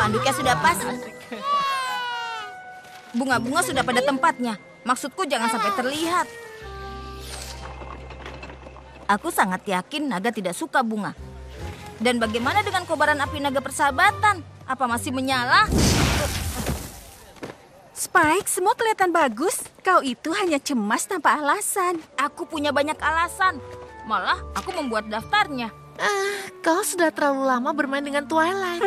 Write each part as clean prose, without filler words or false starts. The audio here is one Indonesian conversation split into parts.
Spanduknya sudah pas. Bunga-bunga sudah pada tempatnya. Maksudku jangan sampai terlihat. Aku sangat yakin naga tidak suka bunga. Dan bagaimana dengan kobaran api naga persahabatan? Apa masih menyala? Spike, semua kelihatan bagus. Kau itu hanya cemas tanpa alasan. Aku punya banyak alasan. Malah aku membuat daftarnya. Kau sudah terlalu lama bermain dengan Twilight.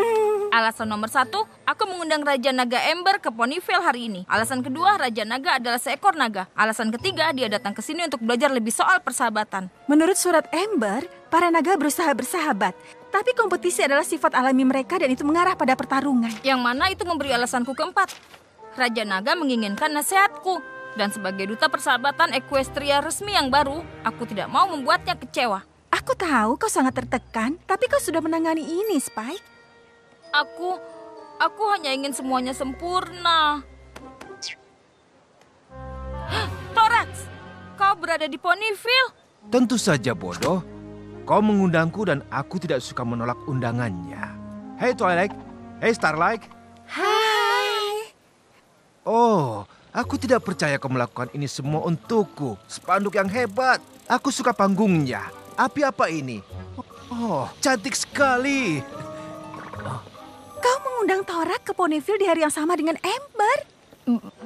Alasan nomor 1, aku mengundang Raja Naga Ember ke Ponyville hari ini. Alasan kedua, Raja Naga adalah seekor naga. Alasan ketiga, dia datang ke sini untuk belajar lebih soal persahabatan. Menurut surat Ember, para naga berusaha bersahabat. Tapi kompetisi adalah sifat alami mereka dan itu mengarah pada pertarungan. Yang mana itu memberi alasanku keempat. Raja Naga menginginkan nasihatku. Dan sebagai duta persahabatan Equestria resmi yang baru, aku tidak mau membuatnya kecewa. Aku tahu kau sangat tertekan, tapi kau sudah menangani ini, Spike. Aku hanya ingin semuanya sempurna. Thorax, kau berada di Ponyville? Tentu saja bodoh. Kau mengundangku dan aku tidak suka menolak undangannya. Hey Twilight, hey Starlight. Hai. Oh, aku tidak percaya kau melakukan ini semua untukku. Spanduk yang hebat. Aku suka panggungnya. Api apa ini? Oh, cantik sekali. Kau mengundang Thorax ke Ponyville di hari yang sama dengan Ember.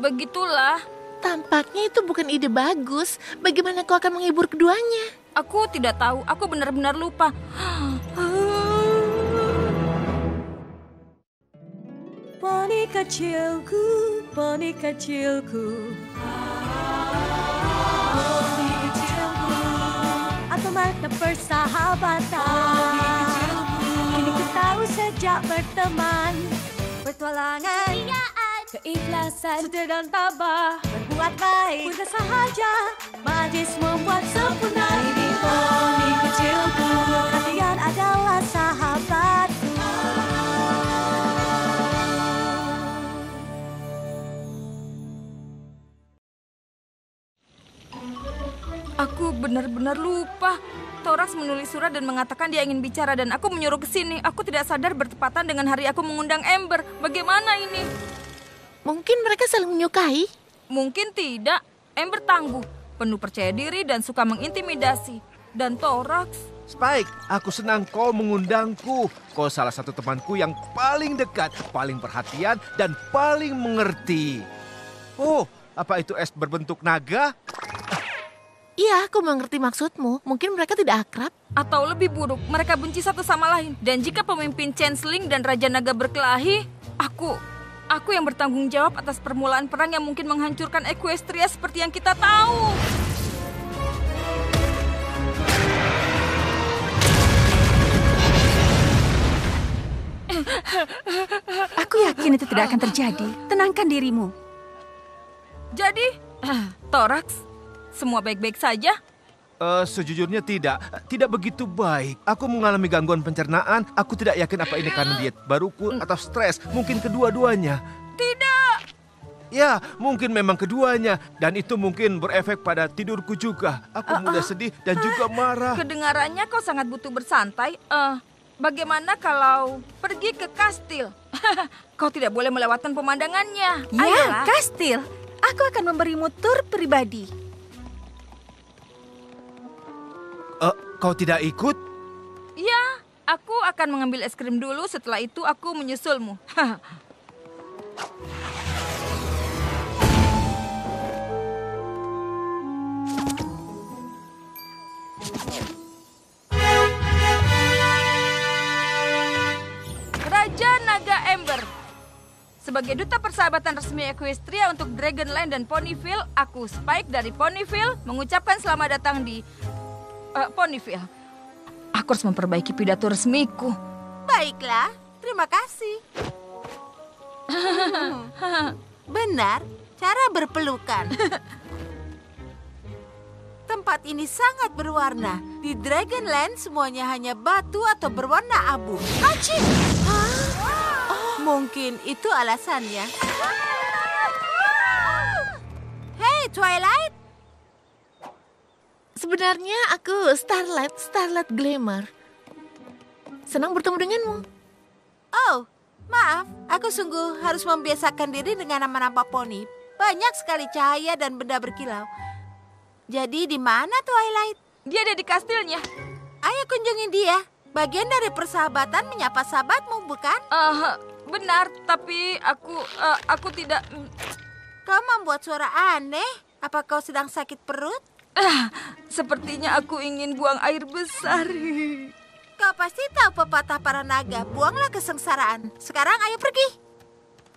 Begitulah. Tampaknya itu bukan ide bagus. Bagaimana kau akan menghibur keduanya? Aku tidak tahu, aku benar-benar lupa. Poni kecilku, poni kecilku. Poni kecilku. Apa makna persahabatan? Kini ku tahu sejak berteman. Petualangan, keikhlasan, setia dan tabah. Berbuat baik, mudah sahaja. Manis membuat sempurna. Ini poni kecilku. Kalian adalah sahabatku. Aku benar-benar lupa. Thorax menulis surat dan mengatakan dia ingin bicara dan aku menyuruh ke sini. Aku tidak sadar bertepatan dengan hari aku mengundang Ember. Bagaimana ini? Mungkin mereka saling menyukai. Mungkin tidak. Ember tangguh, penuh percaya diri dan suka mengintimidasi. Dan Thorax... Spike, aku senang kau mengundangku. Kau salah satu temanku yang paling dekat, paling perhatian, dan paling mengerti. Oh, apa itu es berbentuk naga? Iya, aku mengerti maksudmu. Mungkin mereka tidak akrab. Atau lebih buruk, mereka benci satu sama lain. Dan jika pemimpin Changeling dan Raja Naga berkelahi, aku yang bertanggung jawab atas permulaan perang yang mungkin menghancurkan Equestria seperti yang kita tahu. Aku yakin itu tidak akan terjadi. Tenangkan dirimu. Jadi, Thorax, semua baik-baik saja? Sejujurnya tidak begitu baik. Aku mengalami gangguan pencernaan. Aku tidak yakin apa ini karena diet baruku atau stres. Mungkin kedua-duanya. Tidak. Ya, mungkin memang keduanya. Dan itu mungkin berefek pada tidurku juga. Aku mudah sedih dan juga marah. Kedengarannya kau sangat butuh bersantai. Bagaimana kalau pergi ke kastil? Kau tidak boleh melewatkan pemandangannya. Ya, Ayolah. kastil. Aku akan memberimu tur pribadi. Kau tidak ikut? Ya, aku akan mengambil es krim dulu. Setelah itu aku menyusulmu. Raja Naga Ember. Sebagai duta persahabatan resmi Equestria untuk Dragonland dan Ponyville, aku Spike dari Ponyville mengucapkan selamat datang di Ponyville. Aku harus memperbaiki pidato resmiku. Baiklah, terima kasih. Benar, cara berpelukan. Tempat ini sangat berwarna. Di Dragonland semuanya hanya batu atau berwarna abu. Aci! Mungkin itu alasannya. Hey, Twilight! Sebenarnya aku Starlight Glimmer. Senang bertemu denganmu. Oh, Maaf, aku sungguh harus membiasakan diri dengan nama-nama poni. Banyak sekali cahaya dan benda berkilau. Jadi di mana Twilight? Dia ada di kastilnya. Ayo kunjungi dia. Bagian dari persahabatan menyapa sahabatmu, bukan? Benar, tapi aku tidak... Kau membuat suara aneh. Apa kau sedang sakit perut? Sepertinya aku ingin buang air besar. Kau pasti tahu pepatah para naga. Buanglah kesengsaraan. Sekarang ayo pergi.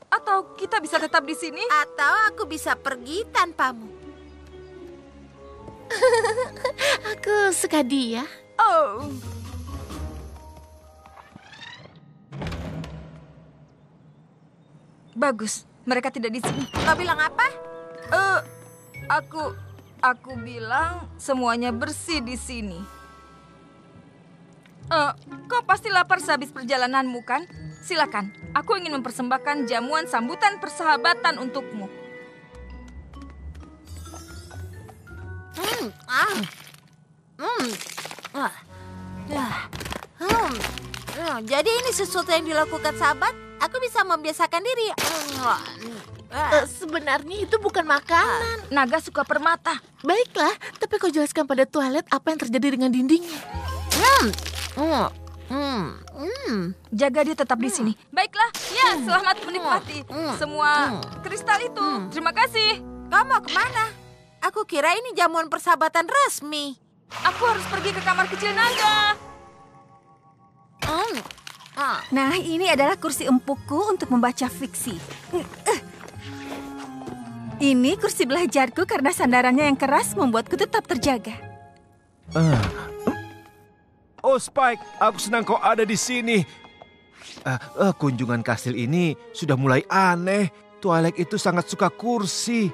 Atau kita bisa tetap di sini? Atau aku bisa pergi tanpamu. Aku suka dia. Oh. Bagus, mereka tidak di sini. Kau bilang apa? Aku bilang semuanya bersih di sini. Kau pasti lapar sehabis perjalananmu, kan? Silakan, aku ingin mempersembahkan jamuan sambutan persahabatan untukmu. Jadi ini sesuatu yang dilakukan sahabat? Aku bisa membiasakan diri. Sebenarnya itu bukan makanan. Naga suka permata. Baiklah, tapi kau jelaskan pada Twilight apa yang terjadi dengan dindingnya. Jaga dia tetap di sini. Baiklah, ya selamat menikmati semua kristal itu. Terima kasih. Kau mau kemana? Aku kira ini jamuan persahabatan resmi. Aku harus pergi ke kamar kecil naga. Nah, ini adalah kursi empukku untuk membaca fiksi. Ini kursi belajarku karena sandarannya yang keras membuatku tetap terjaga. Oh Spike, aku senang kau ada di sini. Kunjungan kastil ini sudah mulai aneh. Twilight itu sangat suka kursi.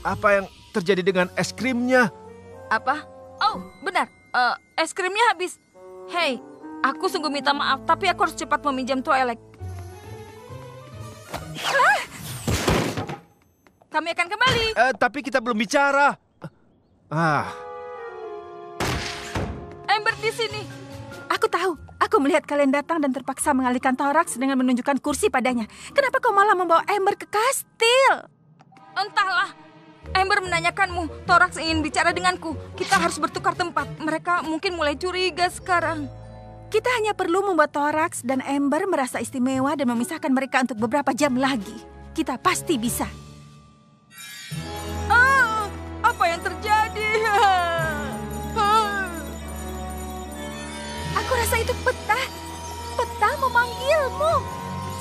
Apa yang terjadi dengan es krimnya? Apa? Oh, benar. Es krimnya habis. Hei, aku sungguh minta maaf, tapi aku harus cepat meminjam Twilight. Kami akan kembali. Tapi kita belum bicara. Amber di sini. Aku tahu. Aku melihat kalian datang dan terpaksa mengalihkan Thorax dengan menunjukkan kursi padanya. Kenapa kau malah membawa Amber ke kastil? Entahlah. Amber menanyakanmu, Thorax ingin bicara denganku. Kita harus bertukar tempat. Mereka mungkin mulai curiga sekarang. Kita hanya perlu membuat Thorax dan Amber merasa istimewa dan memisahkan mereka untuk beberapa jam lagi. Kita pasti bisa. Apa yang terjadi? Aku rasa itu peta. Peta memanggilmu.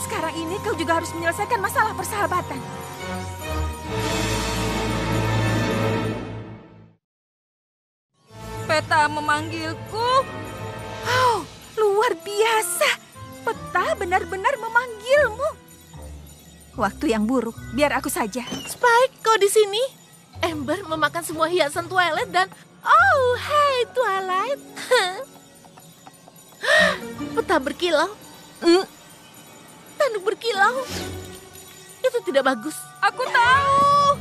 Sekarang ini kau juga harus menyelesaikan masalah persahabatan. Peta memanggilku. Oh, luar biasa. Peta benar-benar memanggilmu. Waktu yang buruk, biar aku saja. Spike, kau di sini? Amber memakan semua hiasan Twilight dan... Oh, hai Twilight. Peta berkilau. Tanduk berkilau. Itu tidak bagus. Aku tahu.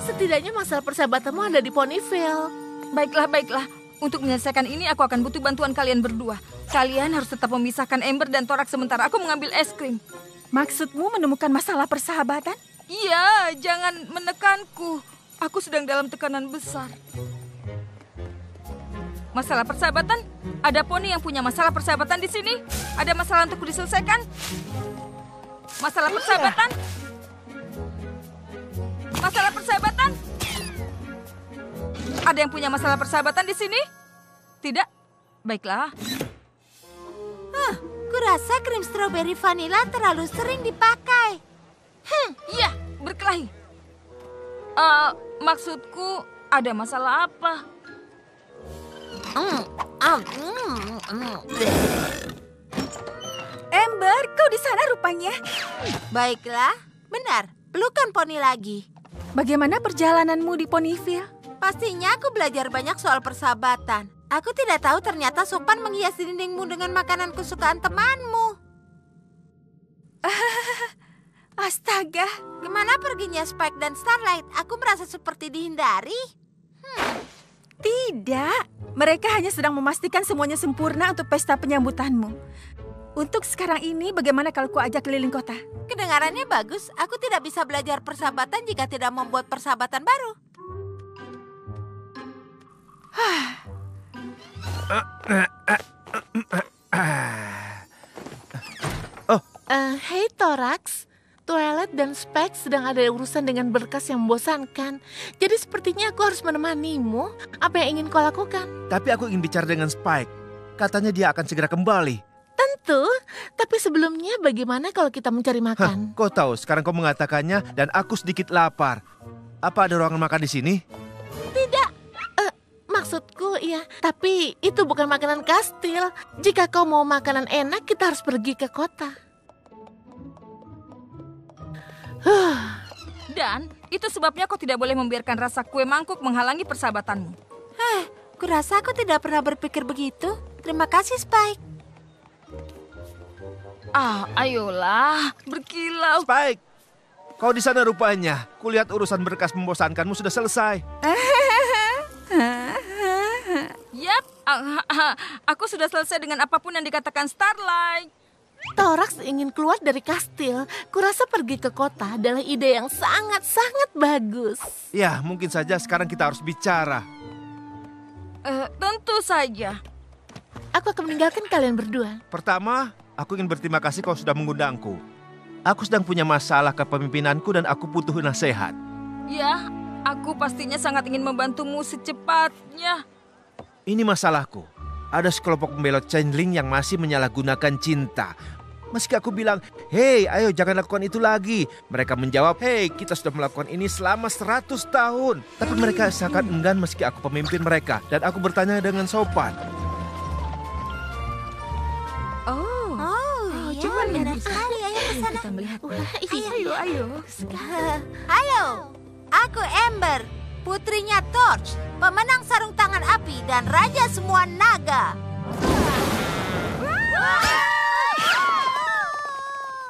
Setidaknya masalah persahabatanmu ada di Ponyville. Baiklah. Untuk menyelesaikan ini aku akan butuh bantuan kalian berdua. Kalian harus tetap memisahkan Amber dan Thorax sementara aku mengambil es krim. Maksudmu menemukan masalah persahabatan? Iya, jangan menekanku. Aku sedang dalam tekanan besar. Masalah persahabatan? Ada poni yang punya masalah persahabatan di sini? Ada masalah untuk diselesaikan? Masalah persahabatan? Masalah persahabatan? Ada yang punya masalah persahabatan di sini? Tidak? Baiklah. Kurasa krim strawberry vanilla terlalu sering dipakai. Iya, berkelahi. Maksudku ada masalah apa? Amber, kau di sana rupanya. Baiklah, benar. Pelukan poni lagi. Bagaimana perjalananmu di Ponyville? Pastinya aku belajar banyak soal persahabatan. Aku tidak tahu ternyata sopan menghias dindingmu dengan makanan kesukaan temanmu. Astaga. Kemana perginya Spike dan Starlight? Aku merasa seperti dihindari. Tidak. Mereka hanya sedang memastikan semuanya sempurna untuk pesta penyambutanmu. Untuk sekarang ini, bagaimana kalau ku ajak keliling kota? Kedengarannya bagus. Aku tidak bisa belajar persahabatan jika tidak membuat persahabatan baru. Hei Thorax, Twilight dan Spike sedang ada urusan dengan berkas yang membosankan. Jadi sepertinya aku harus menemanimu. Apa yang ingin kau lakukan? Tapi aku ingin bicara dengan Spike. Katanya dia akan segera kembali. Tentu, tapi sebelumnya bagaimana kalau kita mencari makan? Kau tahu, sekarang kau mengatakannya dan aku sedikit lapar. Apa ada ruangan makan di sini? Tidak, maksudku ya, tapi itu bukan makanan kastil. Jika kau mau makanan enak, kita harus pergi ke kota. Dan itu sebabnya kau tidak boleh membiarkan rasa kue mangkuk menghalangi persahabatanmu. Kurasa aku tidak pernah berpikir begitu. Terima kasih, Spike. Ayolah, berkilau. Spike, kau di sana rupanya. Kulihat urusan berkas membosankanmu sudah selesai. Yap, aku sudah selesai dengan apapun yang dikatakan Starlight. Thorax ingin keluar dari kastil. Kurasa pergi ke kota adalah ide yang sangat-sangat bagus. Ya, mungkin saja sekarang kita harus bicara. Tentu saja. Aku akan meninggalkan kalian berdua. Pertama, aku ingin berterima kasih kau sudah mengundangku. Aku sedang punya masalah kepemimpinanku dan aku butuh nasihat. Ya, aku pastinya sangat ingin membantumu secepatnya. Ini masalahku. Ada sekelompok pembelot changeling yang masih menyalahgunakan cinta. Meski aku bilang, hei ayo jangan lakukan itu lagi. Mereka menjawab, hei kita sudah melakukan ini selama 100 tahun. Tapi mereka sangat enggan meski aku pemimpin mereka. Dan aku bertanya dengan sopan. Coba lihat sekali. Ayo ke sana. Kita melihat. Ayo. Halo, aku Ember, putrinya Torch, pemenang sarung tangan api dan raja semua naga.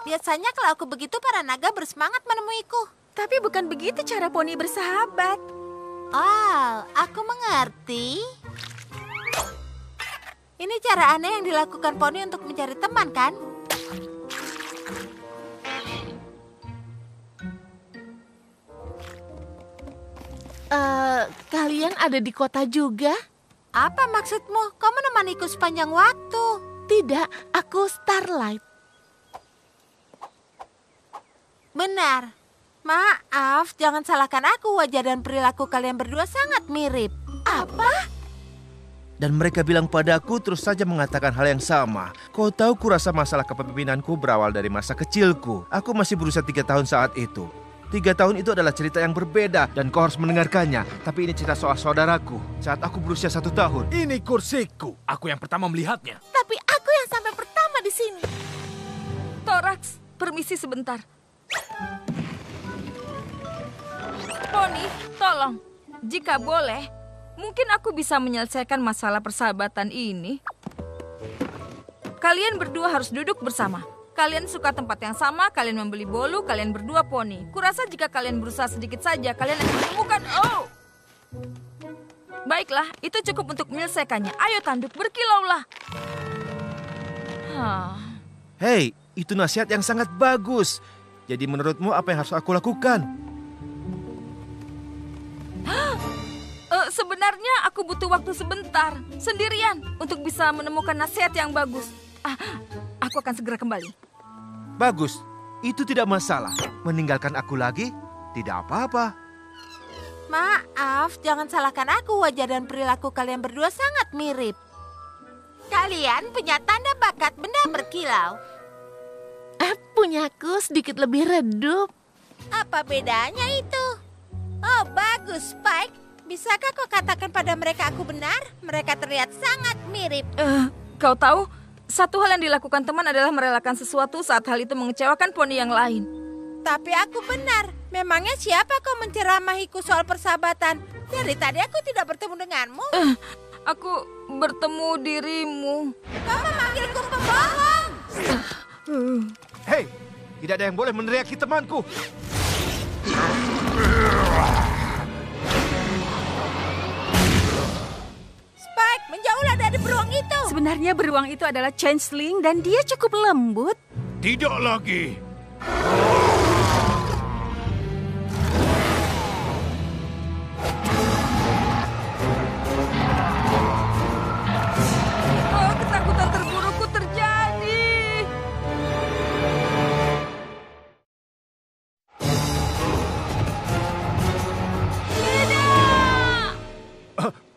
Biasanya kalau aku begitu para naga bersemangat menemuiku. Tapi bukan begitu cara poni bersahabat. Oh, aku mengerti. Ini cara aneh yang dilakukan poni untuk mencari teman, kan? Kalian ada di kota juga? Apa maksudmu? Kau menemaniku sepanjang waktu. Tidak, aku Starlight. Benar. Maaf, jangan salahkan aku. Wajah dan perilaku kalian berdua sangat mirip. Apa? Dan mereka bilang padaku terus saja mengatakan hal yang sama. Kau tahu kurasa masalah kepemimpinanku berawal dari masa kecilku. Aku masih berusia 3 tahun saat itu. 3 tahun itu adalah cerita yang berbeda dan kau harus mendengarkannya. Tapi ini cerita soal saudaraku saat aku berusia 1 tahun. Ini kursiku. Aku yang pertama melihatnya. Tapi aku yang sampai pertama di sini. Thorax, permisi sebentar. Poni, tolong. Jika boleh, mungkin aku bisa menyelesaikan masalah persahabatan ini. Kalian berdua harus duduk bersama. Kalian suka tempat yang sama, kalian membeli bolu, kalian berdua poni. Kurasa jika kalian berusaha sedikit saja, kalian akan menemukan... Oh! Baiklah, itu cukup untuk menyelesaikannya. Ayo tanduk, berkilaulah. Hei, itu nasihat yang sangat bagus. Jadi menurutmu apa yang harus aku lakukan? Sebenarnya aku butuh waktu sebentar, sendirian, untuk bisa menemukan nasihat yang bagus. Aku akan segera kembali. Bagus, itu tidak masalah. Meninggalkan aku lagi, tidak apa-apa. Maaf, jangan salahkan aku. Wajah dan perilaku kalian berdua sangat mirip. Kalian punya tanda bakat benda berkilau. Punyaku sedikit lebih redup. Apa bedanya itu? Oh, bagus, Spike. Bisakah kau katakan pada mereka aku benar? Mereka terlihat sangat mirip. Kau tahu, satu hal yang dilakukan teman adalah merelakan sesuatu saat hal itu mengecewakan poni yang lain. Tapi aku benar. Memangnya siapa kau menceramahiku soal persahabatan? Dari tadi aku tidak bertemu denganmu. Aku bertemu dirimu. Kau memanggilku pembohong. Hei, tidak ada yang boleh meneriaki temanku. Spike, menjauh jauhlah dari beruang itu. Sebenarnya beruang itu adalah changeling dan dia cukup lembut. Tidak lagi. Oh, ketakutan terburukku terjadi.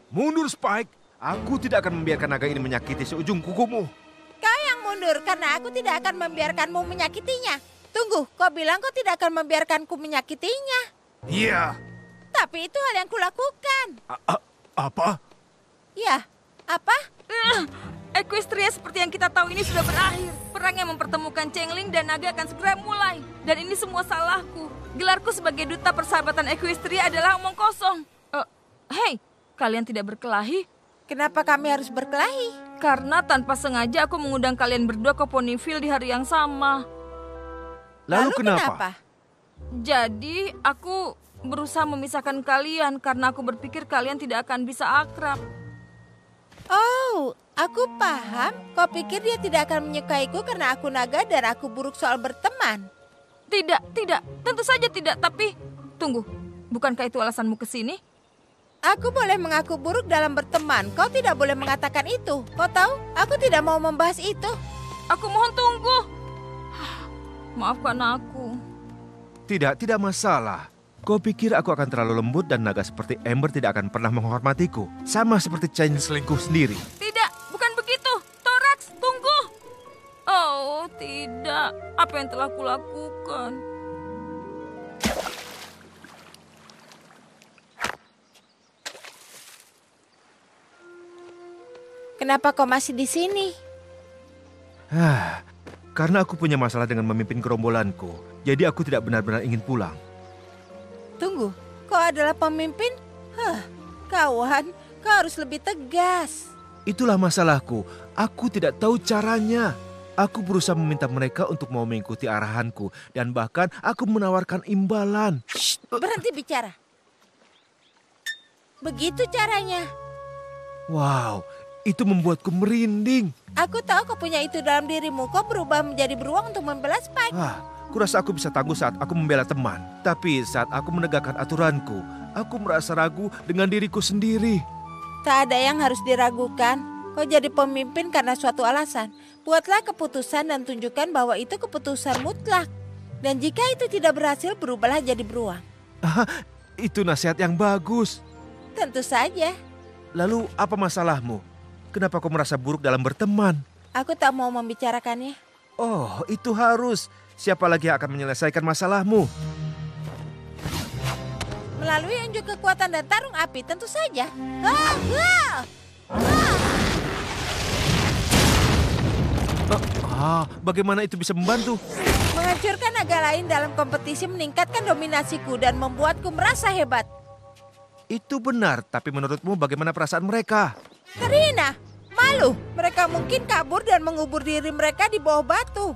Mundur, Spike. Aku tidak akan membiarkan naga ini menyakiti seujung kukumu. Kau yang mundur karena aku tidak akan membiarkanmu menyakitinya. Tunggu, kau bilang kau tidak akan membiarkanku menyakitinya. Iya. Tapi itu hal yang kulakukan. Apa? Ya, apa? Equestria seperti yang kita tahu ini sudah berakhir. Perang yang mempertemukan Changeling dan naga akan segera mulai. Dan ini semua salahku. Gelarku sebagai duta persahabatan Equestria adalah omong kosong. Hei, kalian tidak berkelahi? Kenapa kami harus berkelahi? Karena tanpa sengaja aku mengundang kalian berdua ke Ponyville di hari yang sama. Lalu kenapa? Jadi aku berusaha memisahkan kalian karena aku berpikir kalian tidak akan bisa akrab. Oh, aku paham. Kau pikir dia tidak akan menyukaiku karena aku naga dan aku buruk soal berteman. Tidak, tentu saja tidak. Tapi tunggu, bukankah itu alasanmu ke sini? Aku boleh mengaku buruk dalam berteman. Kau tidak boleh mengatakan itu. Kau tahu, aku tidak mau membahas itu. Aku mohon tunggu. Maafkan aku. Tidak masalah. Kau pikir aku akan terlalu lembut dan naga seperti Ember tidak akan pernah menghormatiku? Sama seperti changelingku sendiri. Tidak, bukan begitu. Thorax, tunggu. Oh, tidak. Apa yang telah kulakukan? Kenapa kau masih di sini? Karena aku punya masalah dengan memimpin gerombolanku. Jadi aku tidak benar-benar ingin pulang. Tunggu, kau adalah pemimpin? Kawan, kau harus lebih tegas. Itulah masalahku. Aku tidak tahu caranya. Aku berusaha meminta mereka untuk mau mengikuti arahanku. Dan bahkan aku menawarkan imbalan. Shh, berhenti bicara. Begitu caranya. Wow, itu membuatku merinding. Aku tahu kau punya itu dalam dirimu. Kau berubah menjadi beruang untuk membela Spike. Kurasa aku bisa tangguh saat aku membela teman. Tapi saat aku menegakkan aturanku, aku merasa ragu dengan diriku sendiri. Tak ada yang harus diragukan. Kau jadi pemimpin karena suatu alasan. Buatlah keputusan dan tunjukkan bahwa itu keputusan mutlak. Dan jika itu tidak berhasil, berubahlah jadi beruang. Itu nasihat yang bagus. Tentu saja. Lalu apa masalahmu? Kenapa kau merasa buruk dalam berteman? Aku tak mau membicarakannya. Oh, itu harus. Siapa lagi yang akan menyelesaikan masalahmu? Melalui unjuk kekuatan dan tarung api, tentu saja. Bagaimana itu bisa membantu? Menghancurkan naga lain dalam kompetisi meningkatkan dominasiku dan membuatku merasa hebat. Itu benar, tapi menurutmu bagaimana perasaan mereka? Terhina, malu. Mereka mungkin kabur dan mengubur diri mereka di bawah batu.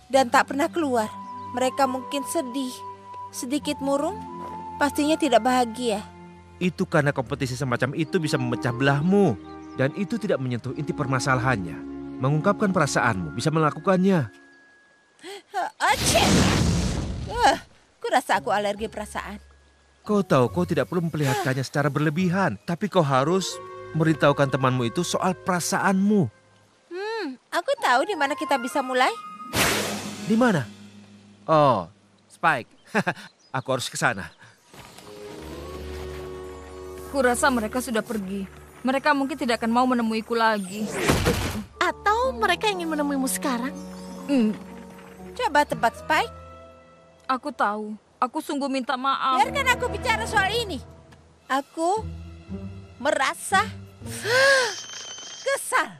Dan tak pernah keluar. Mereka mungkin sedih. Sedikit murung, pastinya tidak bahagia. Itu karena kompetisi semacam itu bisa memecah belahmu. Dan itu tidak menyentuh inti permasalahannya. Mengungkapkan perasaanmu, bisa melakukannya. Kurasa aku alergi perasaan. Kau tahu kau tidak perlu memperlihatkannya secara berlebihan. Tapi kau harus memberitahukan temanmu itu soal perasaanmu. Aku tahu di mana kita bisa mulai. Di mana? Oh, Spike. Aku harus ke sana. Kurasa mereka sudah pergi. Mereka mungkin tidak akan mau menemuiku lagi. Atau mereka ingin menemuimu sekarang? Coba tebak, Spike. Aku tahu. Aku sungguh minta maaf. Biarkan aku bicara soal ini. Aku merasa kesal.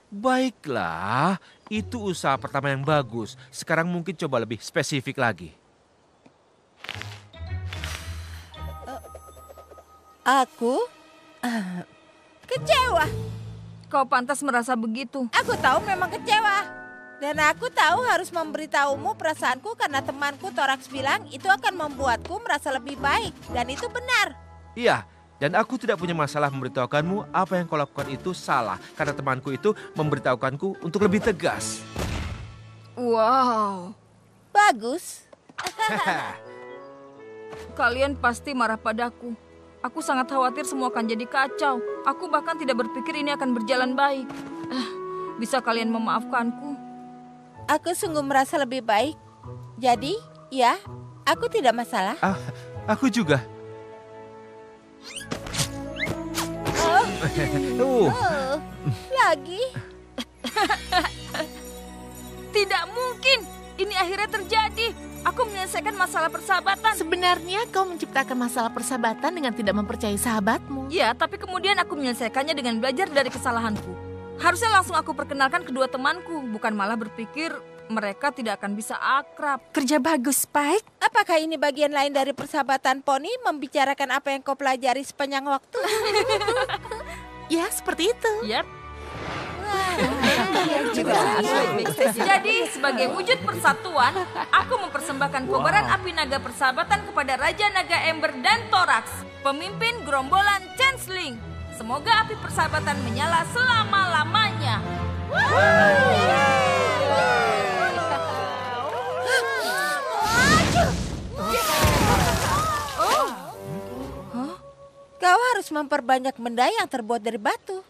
Baiklah, itu usaha pertama yang bagus. Sekarang mungkin coba lebih spesifik lagi. Aku kecewa. Kau pantas merasa begitu. Aku tahu memang kecewa. Dan aku tahu harus memberitahumu perasaanku karena temanku Thorax bilang itu akan membuatku merasa lebih baik. Dan itu benar. Iya, Dan aku tidak punya masalah memberitahukanmu apa yang kau lakukan itu salah. Karena temanku itu memberitahukanku untuk lebih tegas. Wow, Bagus. kalian pasti marah padaku. Aku sangat khawatir semua akan jadi kacau. Aku bahkan tidak berpikir ini akan berjalan baik. Bisa kalian memaafkanku? Aku sungguh merasa lebih baik. Jadi, ya, aku tidak masalah. Aku juga. Oh, lagi? Tidak mungkin. Ini akhirnya terjadi. Aku menyelesaikan masalah persahabatan. Sebenarnya kau menciptakan masalah persahabatan dengan tidak mempercayai sahabatmu. Ya, tapi kemudian aku menyelesaikannya dengan belajar dari kesalahanku. Harusnya langsung aku perkenalkan kedua temanku, bukan malah berpikir mereka tidak akan bisa akrab. Kerja bagus, Spike. Apakah ini bagian lain dari persahabatan Poni membicarakan apa yang kau pelajari sepanjang waktu? Ya, seperti itu. Yap. Jadi, sebagai wujud persatuan, aku mempersembahkan kobaran api naga persahabatan kepada Raja Naga Ember dan Thorax, pemimpin gerombolan Changeling. Semoga api persahabatan menyala selama-lamanya. Kau harus memperbanyak benda yang terbuat dari batu.